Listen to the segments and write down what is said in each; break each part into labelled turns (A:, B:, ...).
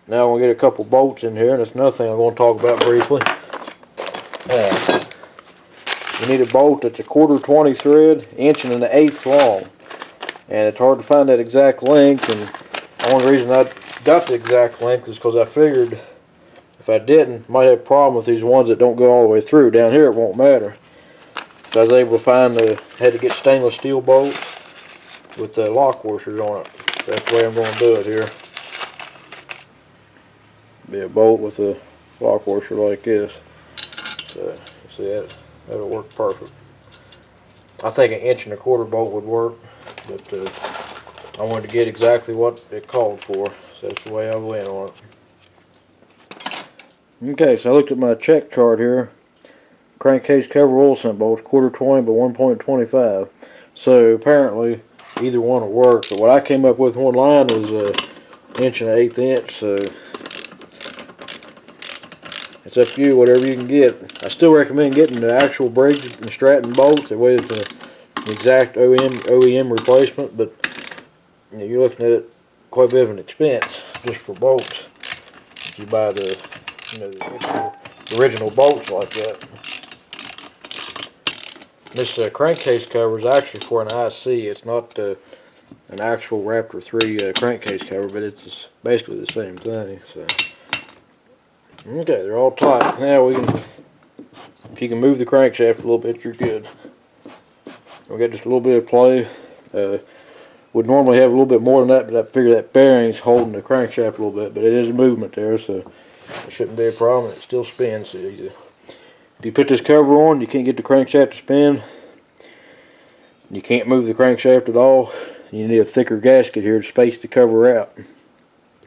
A: Now I'm going to get a couple bolts in here, and that's another thing I'm going to talk about briefly. You need a bolt that's a 1/4 20 thread, 1 1/8 long. And it's hard to find that exact length, and the only reason I got the exact length is because I figured if I didn't, I might have a problem with these ones that don't go all the way through. Down here it won't matter. So I was able to find had to get stainless steel bolts with the lock washers on it. So that's the way I'm going to do it here. Be a bolt with a lock washer like this. So see that'll work perfect. I think 1 1/4 bolt would work, but I wanted to get exactly what it called for, so that's the way I went on it. Okay, so I looked at my check chart here. Crankcase cover oil sump bolts 1/4 20 by 1.25. So apparently either one will work, but what I came up with online was 1 1/8". So it's up to you, whatever you can get. I still recommend getting the actual Briggs and Stratton bolts. That way it's an exact OEM replacement, but you know, you're looking at it quite a bit of an expense just for bolts. If you buy the the original bolts like that. This crankcase cover is actually for an IC. It's not an actual Raptor 3 crankcase cover, but it's basically the same thing. So, okay, they're all tight. Now we can, if you can move the crankshaft a little bit, you're good. We got just a little bit of play. Would normally have a little bit more than that, but I figure that bearing's holding the crankshaft a little bit. But it is a movement there, so it shouldn't be a problem. It still spins so easy. If you put this cover on, you can't get the crankshaft to spin. You can't move the crankshaft at all. You need a thicker gasket here to space the cover out,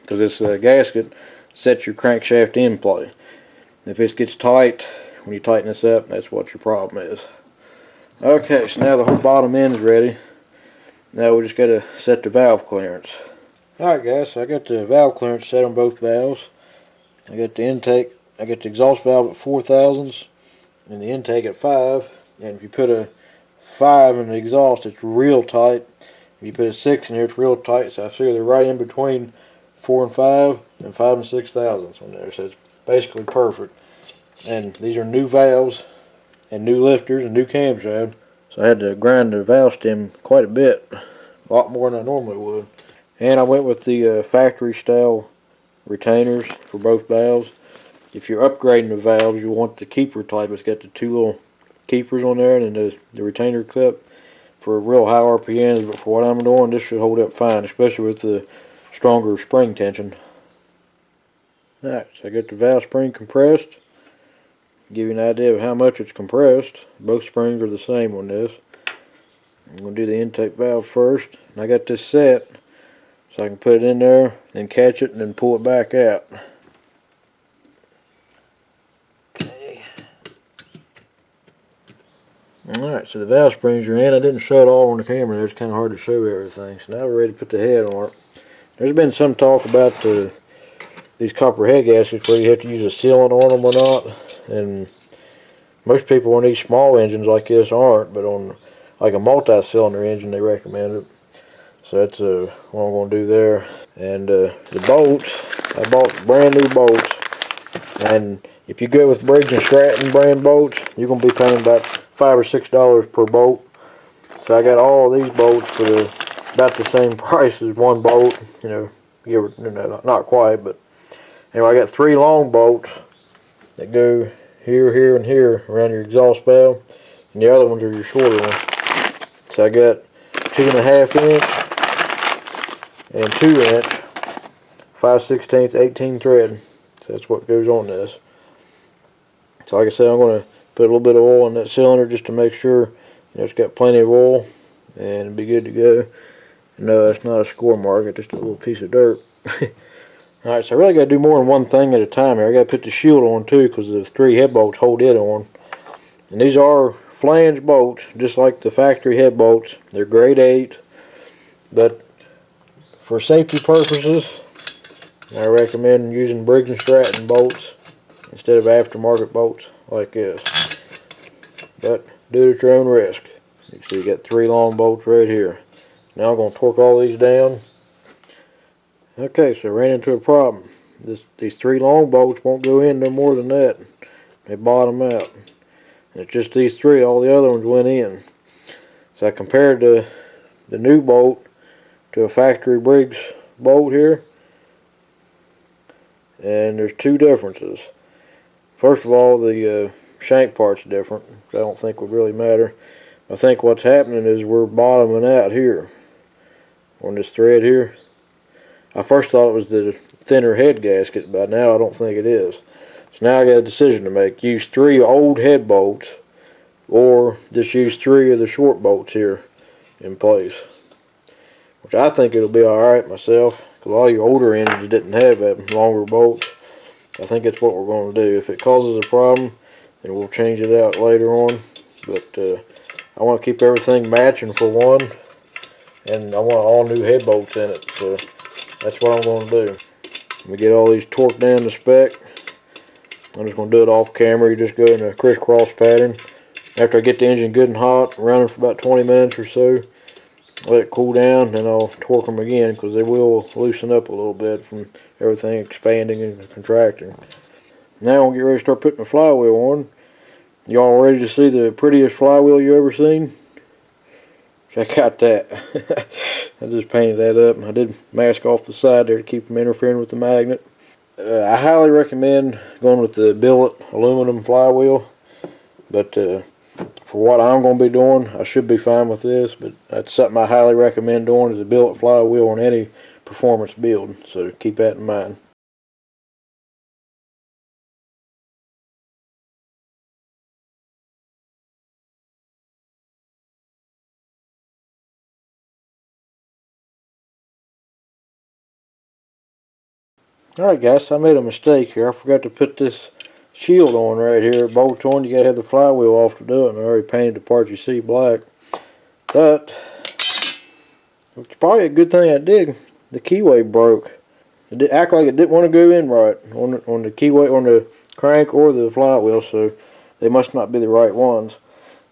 A: because this gasket sets your crankshaft in play. If it gets tight, when you tighten this up, that's what your problem is. Okay, so now the whole bottom end is ready. Now we just got to set the valve clearance. Alright guys, so I got the valve clearance set on both valves. I got the intake, I got the exhaust valve at 4 thousandths and the intake at 5. And if you put a 5 in the exhaust, it's real tight. If you put a 6 in here, it's real tight. So I figure they're right in between 4 and 5 and 5 and 6 thousandths on there. So it's basically perfect. And these are new valves and new lifters and new camshaft. So I had to grind the valve stem quite a bit. A lot more than I normally would. And I went with the factory style retainers for both valves. If you're upgrading the valves, you want the keeper type. It's got the 2 little keepers on there and then the retainer clip for real high RPMs. But for what I'm doing, this should hold up fine, especially with the stronger spring tension. Alright, so I got the valve spring compressed. Give you an idea of how much it's compressed. Both springs are the same on this. I'm going to do the intake valve first. And I got this set so I can put it in there, then catch it, and then pull it back out. Okay. Alright, so the valve springs are in. I didn't show it all on the camera. It's kind of hard to show everything. So now we're ready to put the head on it. There's been some talk about these copper head gaskets where you have to use a sealant on them or not. And most people on these small engines like this aren't, but on like a multi-cylinder engine they recommend it. So that's what I'm going to do there. And the bolts, I bought brand new bolts. And if you go with Briggs and Stratton brand bolts, you're going to be paying about $5 or $6 per bolt. So I got all these bolts for about the same price as one bolt. You know, not quite, but anyway, I got 3 long bolts that go here, here, and here around your exhaust valve, and the other ones are your shorter ones. So I got 2.5 inch and 2 inch, 5/16 18 thread. So that's what goes on this. So like I said, I'm going to put a little bit of oil in that cylinder just to make sure it's got plenty of oil, and it'll be good to go. No, it's not a score mark, it's just a little piece of dirt. Alright, so I really got to do more than one thing at a time here. I got to put the shield on too, because the 3 head bolts hold it on. And these are flange bolts, just like the factory head bolts. They're grade 8, but for safety purposes, I recommend using Briggs and Stratton bolts instead of aftermarket bolts like this. But do it at your own risk. You can see you got 3 long bolts right here. Now I'm going to torque all these down. Okay, so I ran into a problem. these 3 long bolts won't go in no more than that. They bottom out. And it's just these 3. All the other ones went in. So I compared the new bolt to a factory Briggs bolt here, and there's 2 differences. First of all, the shank part's different, which I don't think would really matter. I think what's happening is we're bottoming out here on this thread here. I first thought it was the thinner head gasket, but now I don't think it is. So now I got a decision to make. Use 3 old head bolts, or just use 3 of the short bolts here in place. Which I think it'll be alright myself, because a lot of your older engines didn't have that longer bolts. I think that's what we're going to do. If it causes a problem, then we'll change it out later on. But I want to keep everything matching for one, and I want all new head bolts in it. So that's what I'm going to do. Let me get all these torqued down to spec. I'm just going to do it off camera. You just go in a crisscross pattern. After I get the engine good and hot, running for about 20 minutes or so, let it cool down, then I'll torque them again, because they will loosen up a little bit from everything expanding and contracting. Now I'll get ready to start putting the flywheel on. Y'all ready to see the prettiest flywheel you ever seen? Check out that. I just painted that up. I did mask off the side there to keep from interfering with the magnet. I highly recommend going with the billet aluminum flywheel, but for what I'm going to be doing, I should be fine with this, but that's something I highly recommend doing, is a billet flywheel on any performance build, so keep that in mind. Alright guys, I made a mistake here. I forgot to put this shield on right here. Bolt on, you gotta have the flywheel off to do it, and I already painted the part you see black. But it's probably a good thing I did. The keyway broke. It did act like it didn't want to go in right on the keyway, on the crank or the flywheel, so they must not be the right ones.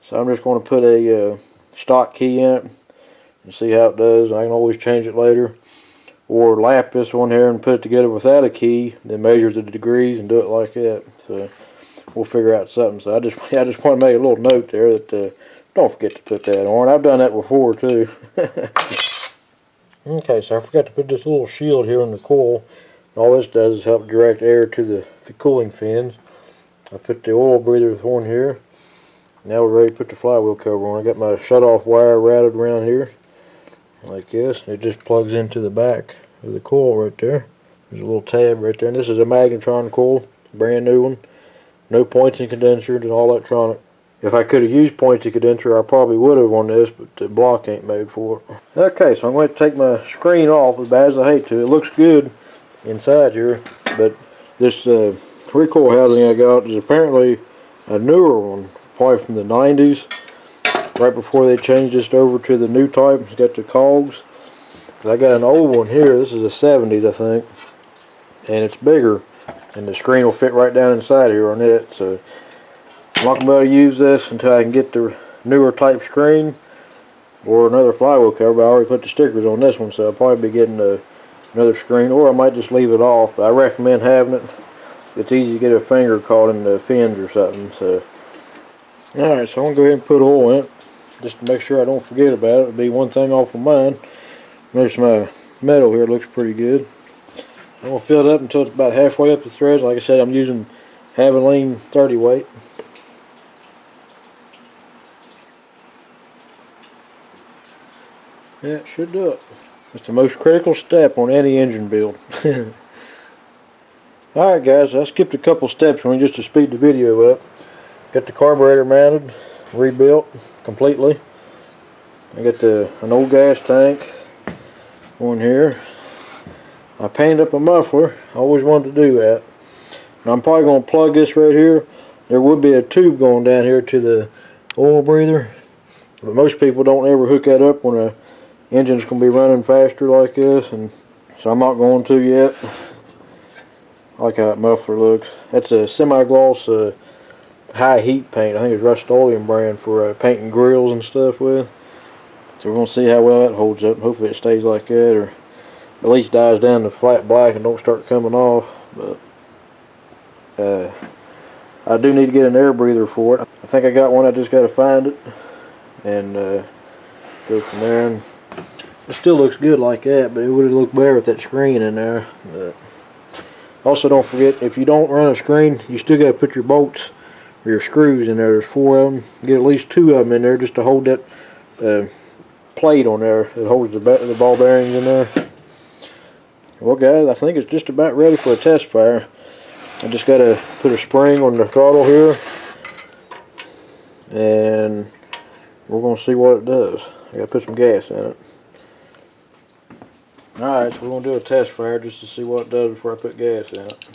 A: So I'm just going to put a stock key in it and see how it does. I can always change it later, or lap this one here and put it together without a key, then measure the degrees and do it like that. So we'll figure out something. So I just want to make a little note there that don't forget to put that on. I've done that before too. Okay, so I forgot to put this little shield here on the coil. All this does is help direct air to the cooling fins. I put the oil breather on here. Now we're ready to put the flywheel cover on. I got my shut-off wire routed around here like this. It just plugs into the back of the coil right there. There's a little tab right there. And this is a magnetron coil, brand new one. No pointing condenser, and all electronic. If I could have used pointing condenser, I probably would have on this, but the block ain't made for it. Okay, so I'm going to take my screen off, as bad as I hate to. It looks good inside here, but this recoil housing I got is apparently a newer one, probably from the 90s, right before they changed this over to the new type. It's got the cogs. I got an old one here. This is a 70s, I think, and it's bigger, and the screen will fit right down inside here on it. So I'm not going to be able to use this until I can get the newer type screen or another flywheel cover, but I already put the stickers on this one, so I'll probably be getting another screen, or I might just leave it off, but I recommend having it. It's easy to get a finger caught in the fins or something. So alright, so I'm going to go ahead and put oil in it, just to make sure I don't forget about it. It'll be one thing off of mine. Notice my metal here looks pretty good. I'm going to fill it up until it's about halfway up the threads. Like I said, I'm using Haviline 30 weight. Yeah, it should do it. It's the most critical step on any engine build. Alright guys, I skipped a couple steps just to speed the video up. Got the carburetor mounted, rebuilt completely. I got an old gas tank on here. I painted up a muffler. I always wanted to do that. Now I'm probably going to plug this right here. There would be a tube going down here to the oil breather, but most people don't ever hook that up when a engine's going to be running faster like this, and so I'm not going to yet. I like how that muffler looks. That's a semi-gloss high heat paint. I think it's Rust-Oleum brand for painting grills and stuff with. So we're going to see how well that holds up. Hopefully it stays like that, or at least dies down to flat black and don't start coming off. but I do need to get an air breather for it. I think I got one. I just got to find it and go from there. And it still looks good like that, but it would have looked better with that screen in there. But also, don't forget, if you don't run a screen, you still got to put your bolts or your screws in there. There's 4 of them. Get at least 2 of them in there just to hold that plate on there that holds the ball bearings in there. Well, guys, I think it's just about ready for a test fire. I just got to put a spring on the throttle here, and we're going to see what it does. I got to put some gas in it. Alright, so we're going to do a test fire just to see what it does before I put gas in it.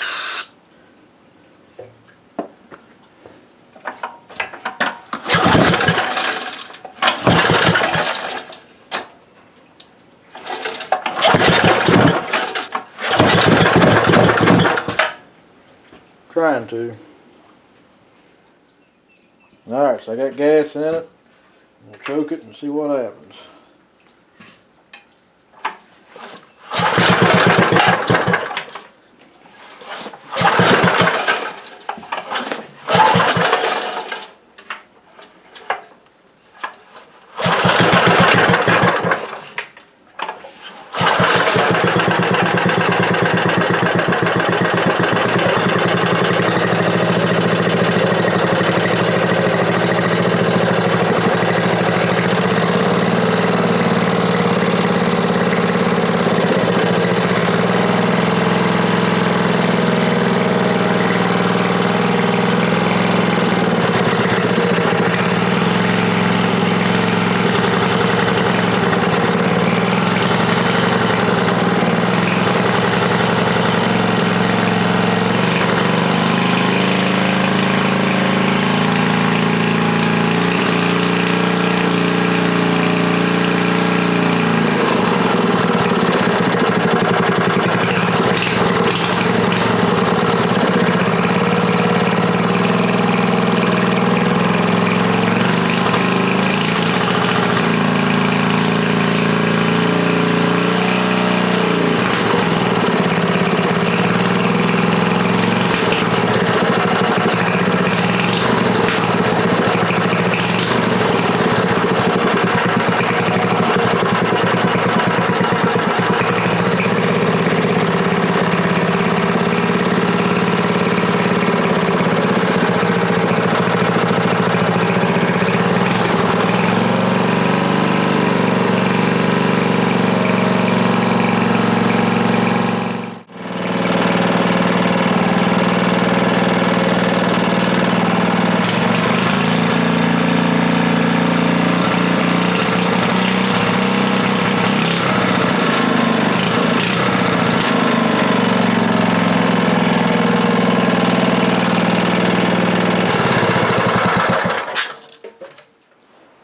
A: Trying to. Alright, so I got gas in it. We'll choke it and see what happens.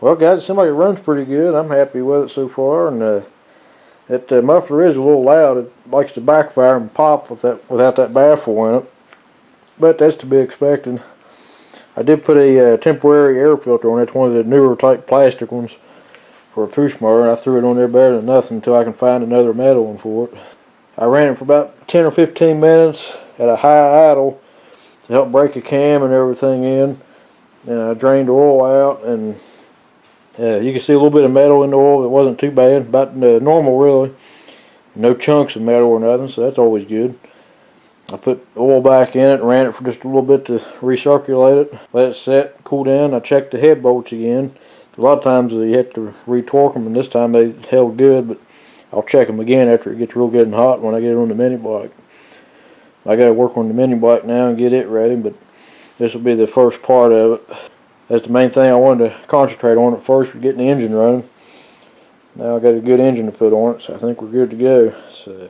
A: Well, guys, it seems like it runs pretty good. I'm happy with it so far, and that muffler is a little loud. It likes to backfire and pop without that baffle in it, but that's to be expected. I did put a temporary air filter on it. It's one of the newer type plastic ones for a push mower. I threw it on there better than nothing until I can find another metal one for it. I ran it for about 10 or 15 minutes at a high idle to help break a cam and everything in. And I drained the oil out, and you can see a little bit of metal in the oil. It wasn't too bad, about normal really. No chunks of metal or nothing, so that's always good. I put oil back in it and ran it for just a little bit to recirculate it. Let it set, cool down. I checked the head bolts again. A lot of times you have to retorque them, and this time they held good, but I'll check them again after it gets real good and hot when I get it on the mini bike. I got to work on the mini bike now and get it ready, but this will be the first part of it. That's the main thing I wanted to concentrate on at first, for getting the engine running. Now I got a good engine to put on it, so I think we're good to go. So,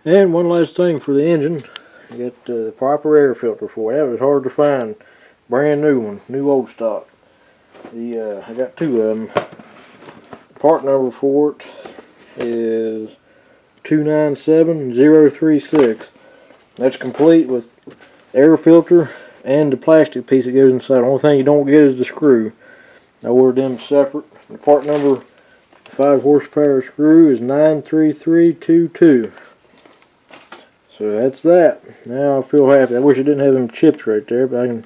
A: and one last thing for the engine, I got the proper air filter for it. That was hard to find. Brand new one, new old stock. I got 2 of them. Part number for it is 297036. That's complete with air filter and the plastic piece that goes inside. The only thing you don't get is the screw. I ordered them separate. The part number 5 horsepower screw is 93322. So So that's that. Now I feel happy. I wish I didn't have them chips right there, but I can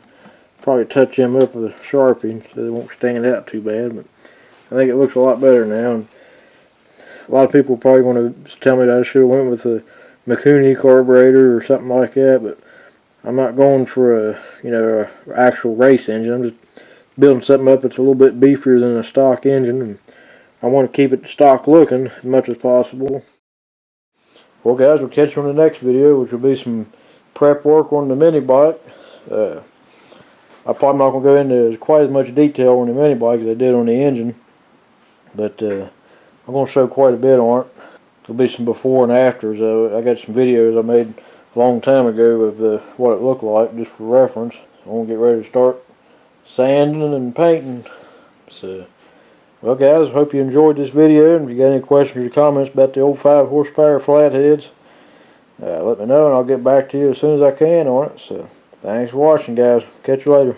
A: probably touch them up with a Sharpie so they won't stand out too bad. But I think it looks a lot better now. And a lot of people probably want to tell me that I should have went with a Mikuni carburetor or something like that, but I'm not going for a actual race engine. I'm just building something up that's a little bit beefier than a stock engine, and I want to keep it stock looking as much as possible. Well guys, we'll catch you on the next video, which will be some prep work on the mini bike. I'm probably not going to go into quite as much detail on the mini bike as I did on the engine, but I'm going to show quite a bit on it. There'll be some before and afters. I got some videos I made a long time ago of what it looked like, just for reference. I want to get ready to start sanding and painting. So, well guys, hope you enjoyed this video, and if you got any questions or comments about the old 5 horsepower flatheads, let me know and I'll get back to you as soon as I can on it. So, thanks for watching guys. Catch you later.